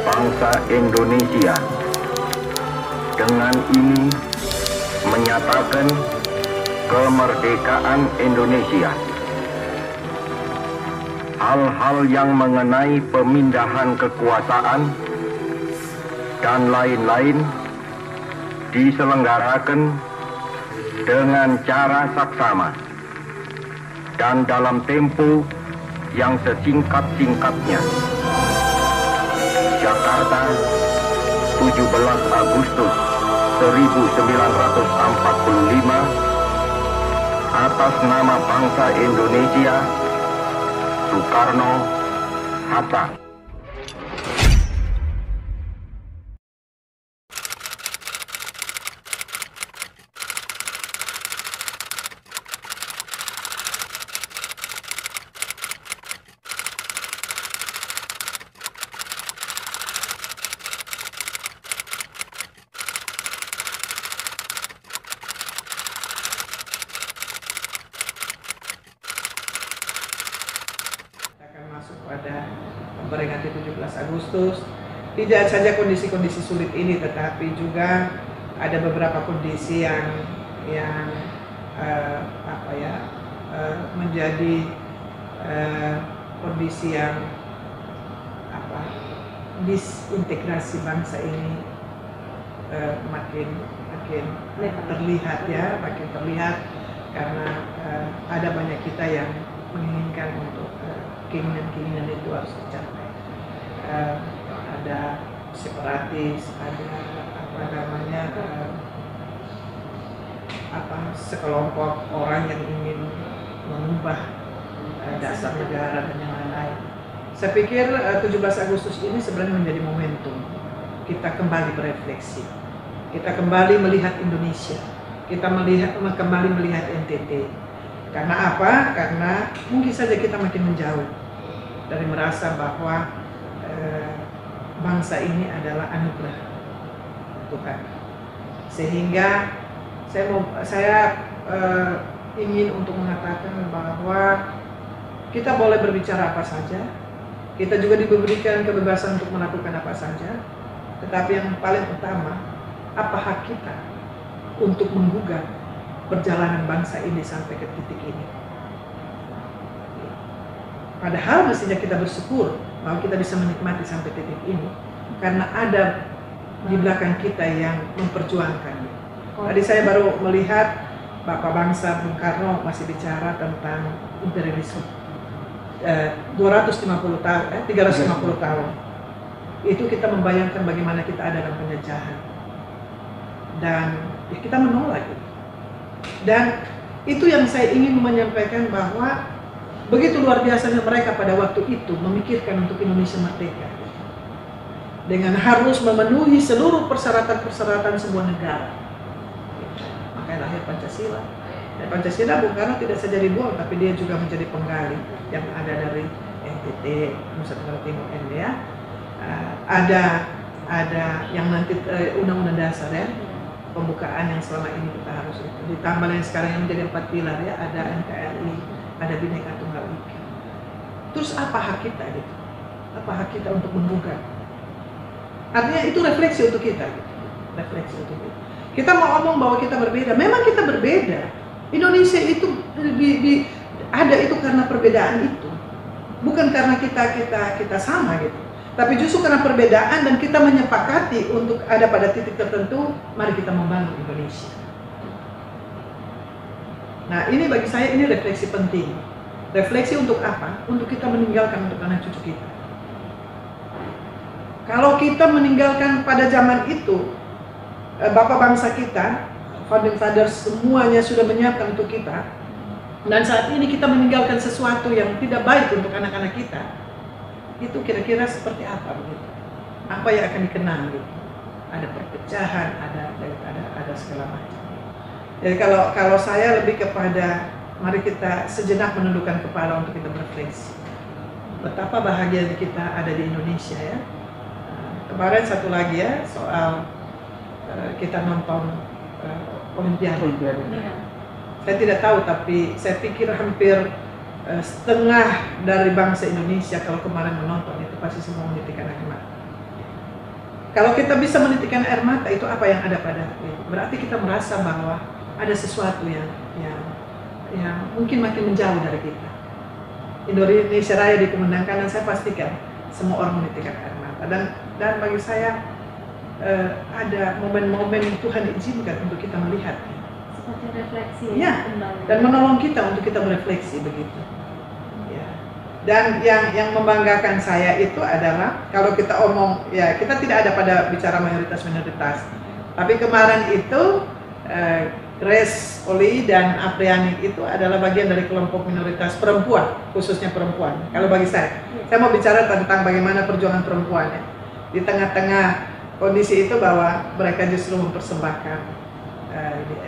bangsa Indonesia dengan ini menyatakan kemerdekaan Indonesia. Hal-hal yang mengenai pemindahan kekuasaan dan lain-lain diselenggarakan dengan cara saksama dan dalam tempo yang sesingkat-singkatnya. Jakarta, 17 Agustus 1945, atas nama bangsa Indonesia, Soekarno-Hatta. Pada memperingati 17 Agustus, tidak saja kondisi-kondisi sulit ini, tetapi juga ada beberapa kondisi yang menjadi kondisi yang disintegrasi bangsa ini makin terlihat karena ada banyak kita yang menginginkan untuk keinginan itu harus tercapai. Ada separatis, ada sekelompok orang yang ingin mengubah dasar negara dan yang lain-lain. Saya pikir 17 Agustus ini sebenarnya menjadi momentum kita kembali berefleksi, kita kembali melihat Indonesia, kita kembali melihat NTT. Karena apa? Karena mungkin saja kita makin menjauh dari merasa bahwa bangsa ini adalah anugerah Tuhan. Sehingga saya ingin untuk mengatakan bahwa kita boleh berbicara apa saja, kita juga diberikan kebebasan untuk melakukan apa saja, tetapi yang paling utama, apa hak kita untuk menggugat perjalanan bangsa ini sampai ke titik ini. Padahal mestinya kita bersyukur bahwa kita bisa menikmati sampai titik ini karena ada di belakang kita yang memperjuangkan. Tadi saya baru melihat Bapak Bangsa Bung Karno masih bicara tentang imperialisme. 350 tahun. Itu kita membayangkan bagaimana kita ada dalam penjajahan. Dan ya kita menolak itu. Dan itu yang saya ingin menyampaikan bahwa begitu luar biasanya mereka pada waktu itu memikirkan untuk Indonesia merdeka dengan harus memenuhi seluruh persyaratan-persyaratan sebuah negara. Makanya lahir Pancasila. Dan Pancasila Bung Karno tidak saja dibuang, tapi dia juga menjadi penggali yang ada dari NTT, Nusa Tenggara Timur, ya. Ada yang nanti undang-undang dasar ya. Pembukaan yang selama ini kita harus itu ditambah yang sekarang yang menjadi 4 pilar ya, ada NKRI, ada Bhinneka Tunggal Ika. Terus apa hak kita gitu? Apa hak kita untuk menggugat? Artinya itu refleksi untuk kita gitu. Refleksi untuk kita. Kita mau ngomong bahwa kita berbeda, memang kita berbeda. Indonesia itu ada itu karena perbedaan itu. Bukan karena kita sama gitu. Tapi justru karena perbedaan dan kita menyepakati untuk ada pada titik tertentu, mari kita membangun Indonesia. Nah ini bagi saya ini refleksi penting. Refleksi untuk apa? Untuk kita meninggalkan untuk anak cucu kita. Kalau kita meninggalkan pada zaman itu, bapak bangsa kita, founding fathers semuanya sudah menyiapkan untuk kita, dan saat ini kita meninggalkan sesuatu yang tidak baik untuk anak-anak kita, itu kira-kira seperti apa begitu? Apa yang akan dikenang gitu? Ada perpecahan, ada segala macam. Jadi kalau saya lebih kepada mari kita sejenak menundukkan kepala untuk kita berefleksi. Betapa bahagia kita ada di Indonesia ya. Kemarin satu lagi ya soal kita nonton Olimpiade. Saya tidak tahu tapi saya pikir hampir setengah dari bangsa Indonesia kalau kemarin menonton itu pasti semua menitikkan air mata. Kalau kita bisa menitikkan air mata, itu apa yang ada pada hati. Berarti kita merasa bahwa ada sesuatu yang mungkin makin menjauh dari kita. Indonesia Raya dikumandangkan dan saya pastikan semua orang menitikkan air mata. Dan bagi saya ada momen-momen yang Tuhan izinkan untuk kita melihat. Seperti refleksi Ya, kembali. dan menolong kita untuk kita berefleksi begitu. Ya. Dan yang membanggakan saya itu adalah kalau kita omong, ya kita tidak ada pada bicara mayoritas-minoritas. Tapi kemarin itu Grace, Oli, dan Apriani itu adalah bagian dari kelompok minoritas perempuan, khususnya perempuan. Kalau bagi saya mau bicara tentang bagaimana perjuangan perempuan ya. Di tengah-tengah kondisi itu bahwa mereka justru mempersembahkan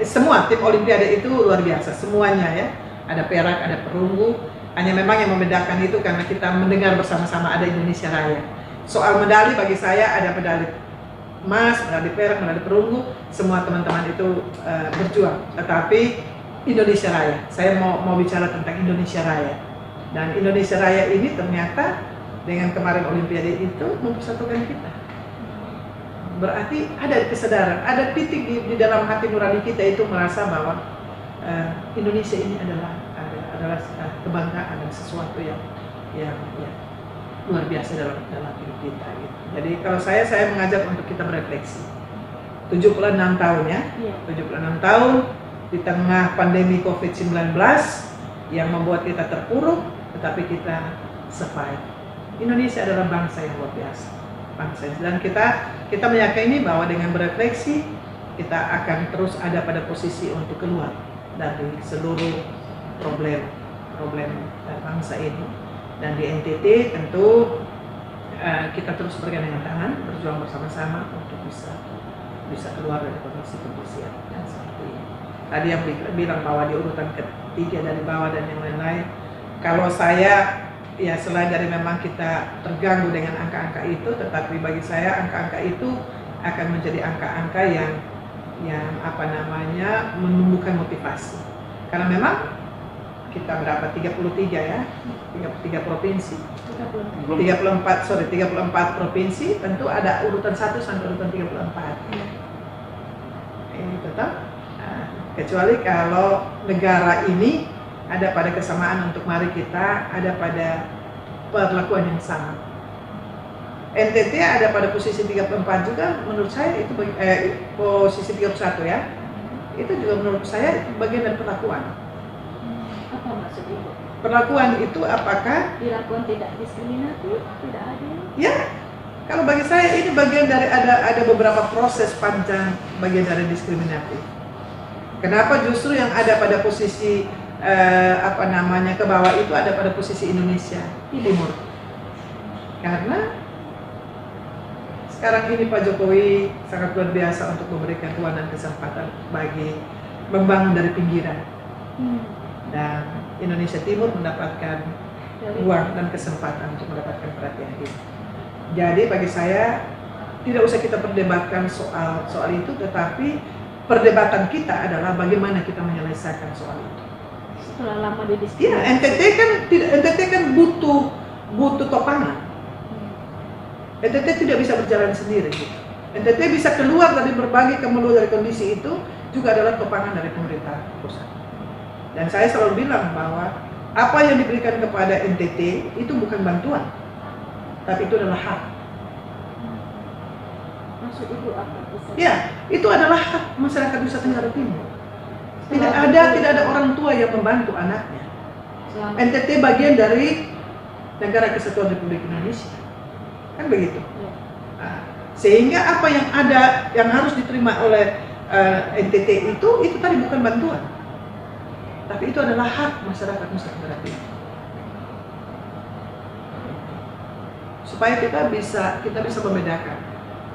semua tim Olimpiade itu luar biasa, semuanya ya. Ada perak, ada perunggu. Hanya memang yang membedakan itu karena kita mendengar bersama-sama ada Indonesia Raya. Soal medali bagi saya ada medali emas, medali perak, medali perunggu, semua teman-teman itu berjuang. Tetapi Indonesia Raya, saya mau bicara tentang Indonesia Raya. Dan Indonesia Raya ini ternyata dengan kemarin Olimpiade itu mempersatukan kita. Berarti ada kesadaran, ada titik di dalam hati nurani kita itu merasa bahwa Indonesia ini adalah kebanggaan dan sesuatu yang luar biasa dalam hidup kita. Gitu. Jadi kalau saya mengajak untuk kita berefleksi. 76 tahun ya, 76 tahun di tengah pandemi COVID-19 yang membuat kita terpuruk, tetapi kita survive. Indonesia adalah bangsa yang luar biasa, bangsa. Dan kita meyakini bahwa dengan berefleksi kita akan terus ada pada posisi untuk keluar dari seluruh problem bangsa ini. Dan di NTT tentu kita terus bergandengan tangan, berjuang bersama-sama untuk bisa keluar dari kondisi yang seperti ini. Tadi yang bilang bahwa di urutan ketiga dari bawah dan yang lain-lain, kalau saya ya selain dari memang kita terganggu dengan angka-angka itu, tetapi bagi saya angka-angka itu akan menjadi angka-angka yang menumbuhkan motivasi. Karena memang kita berapa? 33 ya, 33 provinsi. 34 provinsi, tentu ada urutan 1 sampai urutan 34. Ini tetap, kecuali kalau negara ini ada pada kesamaan untuk mari kita ada pada perlakuan yang sama. NTT ada pada posisi 34 juga, menurut saya itu posisi 31 ya. Itu juga menurut saya itu bagian dari perlakuan. Apa maksud Ibu? Perlakuan itu apakah Dilakukan tidak diskriminatif, tidak adil? ya, kalau bagi saya ini bagian dari ada beberapa proses panjang bagian dari diskriminatif. Kenapa justru yang ada pada posisi ke bawah itu ada pada posisi Indonesia Timur? Karena sekarang ini Pak Jokowi sangat luar biasa untuk memberikan ruang dan kesempatan bagi membangun dari pinggiran. Dan Indonesia Timur mendapatkan ruang dan kesempatan untuk mendapatkan perhatian itu. Jadi bagi saya tidak usah kita perdebatkan soal itu, tetapi perdebatan kita adalah bagaimana kita menyelesaikan soal itu. Setelah lama didiskriminasi. Ya, NTT kan butuh topangan. NTT tidak bisa berjalan sendiri. Gitu. NTT bisa keluar dari berbagai kemeluh dari kondisi itu juga adalah topangan dari pemerintah pusat. Dan saya selalu bilang bahwa apa yang diberikan kepada NTT itu bukan bantuan, tapi itu adalah hak. Maksud Ibu apa? Ya, itu adalah hak masyarakat Nusa Tenggara Timur. Tidak ada orang tua yang membantu anaknya. NTT bagian dari Negara Kesatuan Republik Indonesia, kan begitu. Nah, sehingga apa yang ada yang harus diterima oleh NTT itu tadi bukan bantuan, tapi itu adalah hak masyarakat Nusa Tenggara Timur. Supaya kita bisa membedakan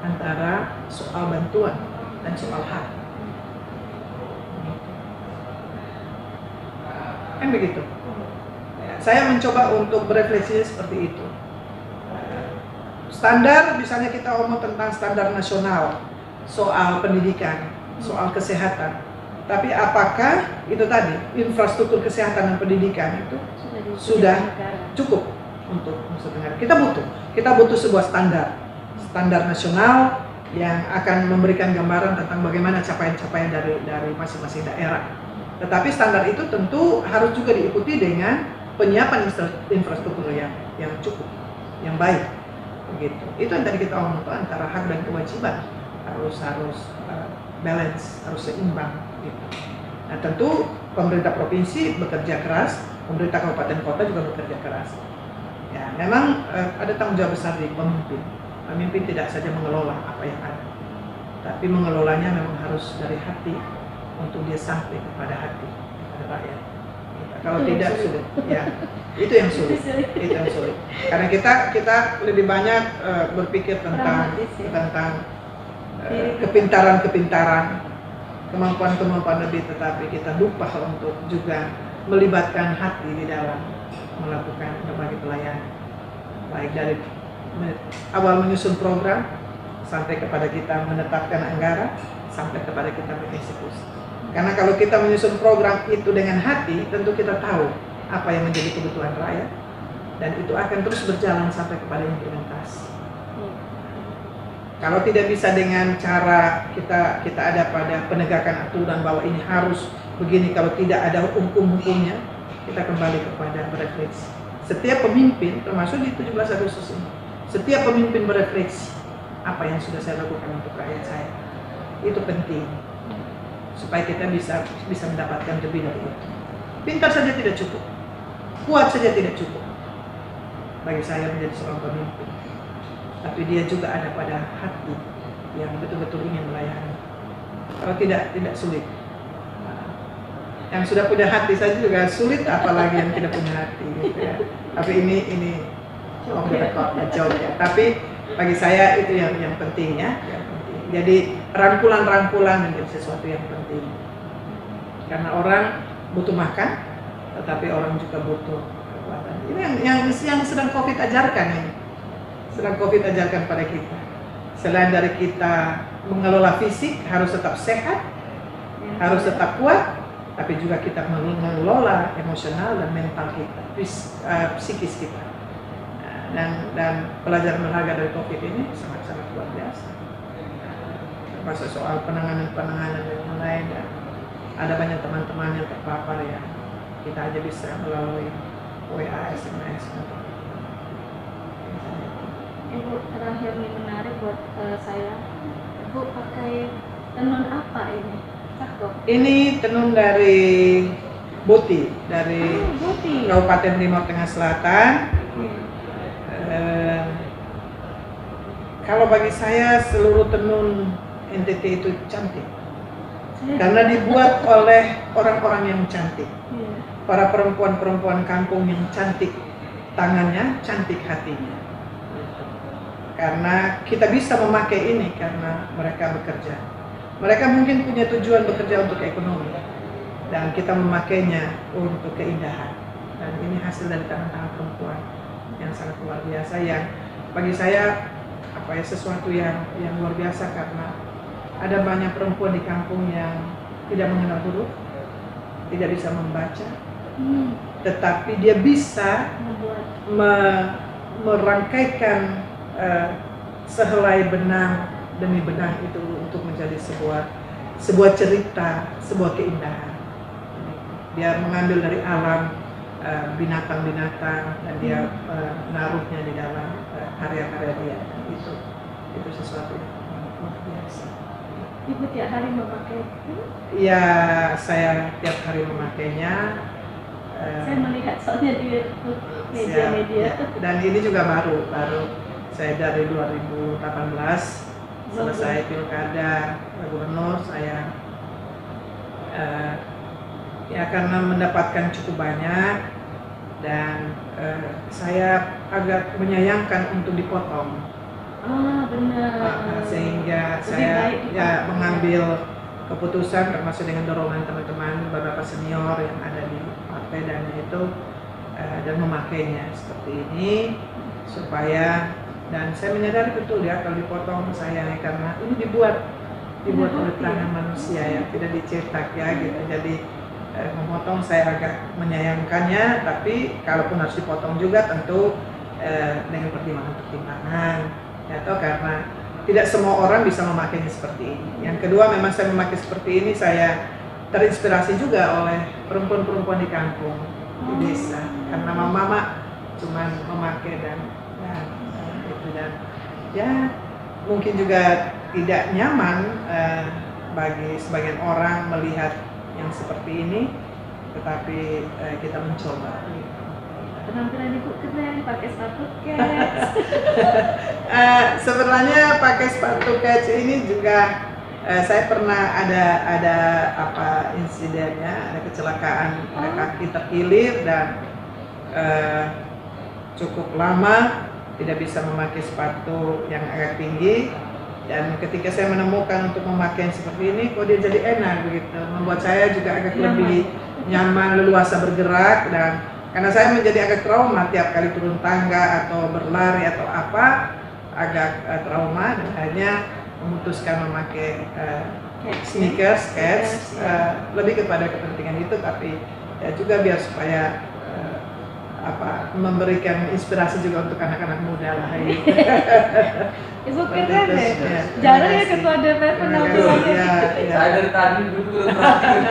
antara soal bantuan dan soal hak. Kan begitu. Saya mencoba untuk berefleksi seperti itu. Standar, misalnya kita ngomong tentang standar nasional soal pendidikan, soal kesehatan. Tapi apakah itu tadi infrastruktur kesehatan dan pendidikan itu sudah cukup untuk Nusa Tenggara? Kita butuh sebuah standar standar nasional yang akan memberikan gambaran tentang bagaimana capaian-capaian dari masing-masing daerah. Tetapi standar itu tentu harus juga diikuti dengan penyiapan infrastruktur yang cukup, yang baik, begitu. Itu yang tadi kita omong antara hak dan kewajiban harus balance, harus seimbang, gitu. Nah tentu pemerintah provinsi bekerja keras, pemerintah kabupaten kota juga bekerja keras. Ya, memang ada tanggung jawab besar di pemimpin. Pemimpin tidak saja mengelola apa yang ada, tapi mengelolanya memang harus dari hati untuk dia sampai kepada hati, kepada rakyat. Kalau Itu tidak yang sulit, ya itu yang sulit, itu yang sulit. Karena kita lebih banyak berpikir tentang kepintaran, kemampuan lebih, tetapi kita lupa untuk juga melibatkan hati di dalam melakukan berbagai pelayanan, baik dari awal menyusun program sampai kepada kita menetapkan anggaran sampai kepada kita bereksekusi. Karena kalau kita menyusun program itu dengan hati, tentu kita tahu apa yang menjadi kebutuhan rakyat dan itu akan terus berjalan sampai kepada implementasi. Kalau tidak bisa dengan cara kita ada pada penegakan aturan bahwa ini harus begini, kalau tidak ada hukum-hukumnya, kita kembali kepada berefleksi. Setiap pemimpin, termasuk di 17 Agustus ini, setiap pemimpin berefleksi apa yang sudah saya lakukan untuk rakyat saya. Itu penting supaya kita bisa mendapatkan lebih dari itu. Pintar saja tidak cukup, kuat saja tidak cukup bagi saya menjadi seorang pemimpin. Tapi dia juga ada pada hati yang betul-betul ingin melayani. Kalau tidak sulit. Yang sudah punya hati saja juga sulit, apalagi yang tidak punya hati, gitu ya. Tapi ini off the record, jauh ya. Tapi bagi saya itu yang penting ya, yang penting. Jadi rangkulan menjadi sesuatu yang penting. Karena orang butuh makan, tetapi orang juga butuh kekuatan. Ini yang sedang COVID ajarkan ini. Sedang COVID ajarkan pada kita. Selain dari kita mengelola fisik harus tetap sehat, harus tetap kuat, tapi juga kita mengelola emosional dan mental kita, psikis kita. Dan pelajaran berharga dari COVID ini sangat-sangat luar biasa. Termasuk soal penanganan yang lain, dan ada banyak teman-teman yang terpapar ya. Kita aja bisa melalui WA, SMS. Ibu, terakhir nih menarik buat saya. Ibu pakai tenun apa ini? Cakep. Ini tenun dari Boti, dari Boti. Kabupaten Timur Tengah Selatan. Kalau bagi saya seluruh tenun NTT itu cantik, karena dibuat oleh orang-orang yang cantik, para perempuan-perempuan kampung yang cantik tangannya, cantik hatinya. Karena kita bisa memakai ini karena mereka bekerja. Mereka mungkin punya tujuan bekerja untuk ekonomi, dan kita memakainya untuk keindahan. Dan ini hasil dari tangan-tangan perempuan yang sangat luar biasa, yang bagi saya sesuatu yang luar biasa, karena ada banyak perempuan di kampung yang tidak mengenal huruf, tidak bisa membaca, tetapi dia bisa merangkaikan sehelai benang demi benang itu untuk menjadi sebuah cerita, sebuah keindahan. Dia mengambil dari alam binatang-binatang dan dia menaruhnya di dalam karya-karya dia. Itu sesuatu yang luar biasa. Ibu tiap hari memakai? Ya, saya tiap hari memakainya. Saya melihat soalnya di media-media. Dan ini juga baru saya dari 2018 selesai pilkada gubernur, saya karena mendapatkan cukup banyak, dan saya agak menyayangkan untuk dipotong. Benar. Sehingga saya mengambil keputusan, termasuk dengan dorongan teman-teman beberapa senior yang ada di partai dan itu, dan memakainya seperti ini supaya, dan saya menyadari betul ya kalau dipotong saya, karena ini dibuat oleh tangan manusia ya, tidak dicetak ya gitu. Jadi memotong saya agak menyayangkannya, tapi kalaupun harus dipotong juga tentu dengan pertimbangan, atau karena tidak semua orang bisa memakainya seperti ini. Yang kedua, memang saya memakai seperti ini, saya terinspirasi juga oleh perempuan-perempuan di kampung, di desa. Karena mama cuman memakai dan itu, dan ya mungkin juga tidak nyaman bagi sebagian orang melihat yang seperti ini, tetapi kita mencoba. Penampilan ibu keren, pakai sepatu kets. Sebenarnya pakai sepatu kets ini juga saya pernah ada insidennya, ada kecelakaan, ada kaki terkilir dan cukup lama tidak bisa memakai sepatu yang agak tinggi. Dan ketika saya menemukan untuk memakai yang seperti ini, kok dia jadi enak begitu, membuat saya juga agak lebih nyaman, leluasa bergerak. Dan karena saya menjadi agak trauma tiap kali turun tangga atau berlari atau apa, agak trauma, dan akhirnya memutuskan memakai sneakers, kets, lebih kepada kepentingan itu, tapi ya juga biar supaya memberikan inspirasi juga untuk anak-anak muda lah. Ibu keren deh. Jarang ya ketua DPR penampilannya. Saya dari tadi duduk perhatian.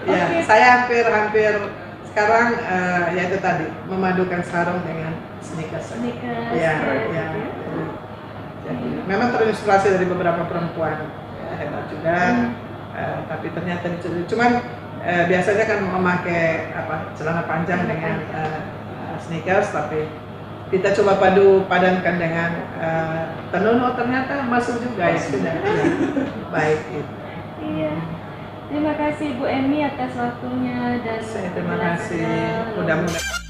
Ya, saya hampir sekarang ya itu tadi memadukan sarung dengan sneakers. Ya. Jadi, memang terinspirasi dari beberapa perempuan hebat juga, tapi ternyata cuman biasanya kan memakai celana panjang dengan sneakers, tapi kita coba padankan dengan tenun, ternyata masuk juga ya sudah. Baik itu. Iya. Terima kasih Bu Emi atas waktunya dan Terima kasih. Mudah-mudahan